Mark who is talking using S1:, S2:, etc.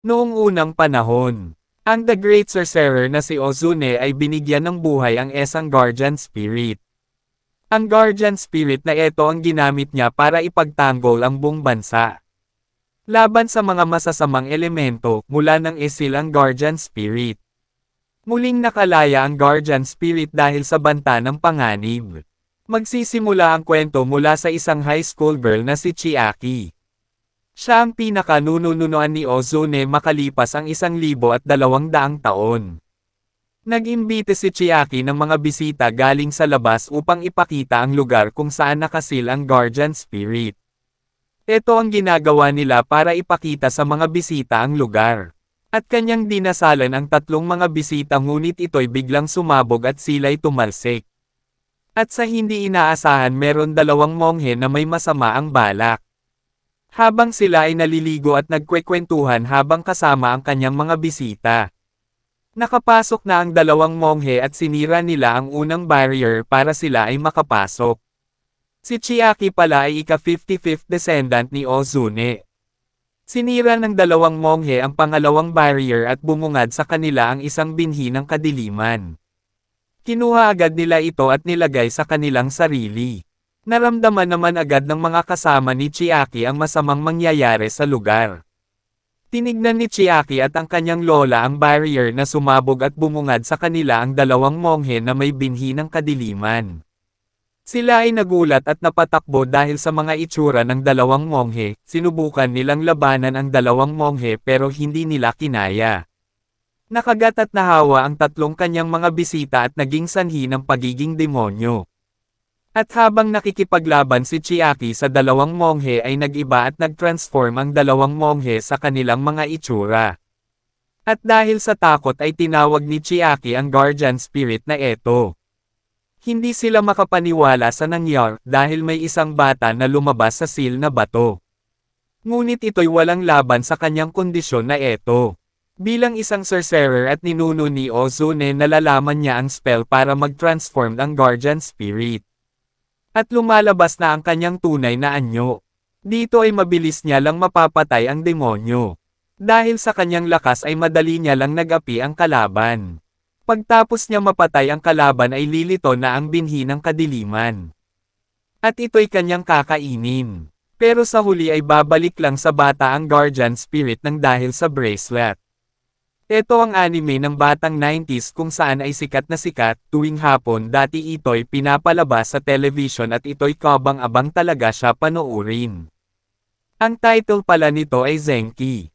S1: Noong unang panahon, ang The Great Sorcerer na si Ozune ay binigyan ng buhay ang isang Guardian Spirit. Ang Guardian Spirit na ito ang ginamit niya para ipagtanggol ang buong bansa. Laban sa mga masasamang elemento mula ng isil ang Guardian Spirit. Muling nakalaya ang Guardian Spirit dahil sa banta ng panganib. Magsisimula ang kwento mula sa isang high school girl na si Chiaki. Siya ang pinakanununuan ni Ozune makalipas ang 1,200 taon. Nag-imbite si Chiaki ng mga bisita galing sa labas upang ipakita ang lugar kung saan nakasil ang Guardian Spirit. Ito ang ginagawa nila para ipakita sa mga bisita ang lugar. At kanyang dinasalan ang 3 mga bisita ngunit ito'y biglang sumabog at sila'y tumalsik. At sa hindi inaasahan meron 2 monghe na may masama ang balak. Habang sila ay naliligo at nagkwekwentuhan habang kasama ang kanyang mga bisita. Nakapasok na ang 2 monghe at sinira nila ang unang barrier para sila ay makapasok. Si Chiaki pala ay ika-55th descendant ni Ozune. Sinira ng 2 monghe ang pangalawang barrier at bumungad sa kanila ang isang binhi ng kadiliman. Kinuha agad nila ito at nilagay sa kanilang sarili. Naramdaman naman agad ng mga kasama ni Chiaki ang masamang mangyayari sa lugar. Tinignan ni Chiaki at ang kanyang lola ang barrier na sumabog at bumungad sa kanila ang 2 monghe na may binhi ng kadiliman. Sila ay nagulat at napatakbo dahil sa mga itsura ng 2 monghe, sinubukan nilang labanan ang 2 monghe pero hindi nila kinaya. Nakagat at nahawa ang 3 kanyang mga bisita at naging sanhi ng pagiging demonyo. At habang nakikipaglaban si Chiaki sa 2 monghe ay nag-iba at nag-transform ang 2 monghe sa kanilang mga itsura. At dahil sa takot ay tinawag ni Chiaki ang Guardian Spirit na eto. Hindi sila makapaniwala sa nangyari dahil may isang bata na lumabas sa seal na bato. Ngunit ito'y walang laban sa kanyang kondisyon na eto. Bilang isang sorcerer at ninuno ni Ozune nalalaman niya ang spell para mag-transform ang Guardian Spirit. At lumalabas na ang kanyang tunay na anyo. Dito ay mabilis niya lang mapapatay ang demonyo. Dahil sa kanyang lakas ay madali niya lang nag-api ang kalaban. Pagtapos niya mapatay ang kalaban ay lilito na ang binhi ng kadiliman. At ito'y kanyang kakainin. Pero sa huli ay babalik lang sa bata ang Guardian Spirit ng dahil sa bracelet. Ito ang anime ng batang 90s kung saan ay sikat na sikat tuwing hapon dati ito'y pinapalabas sa television at ito'y kabang-abang talaga siya panoorin. Ang title pala nito ay Zenki.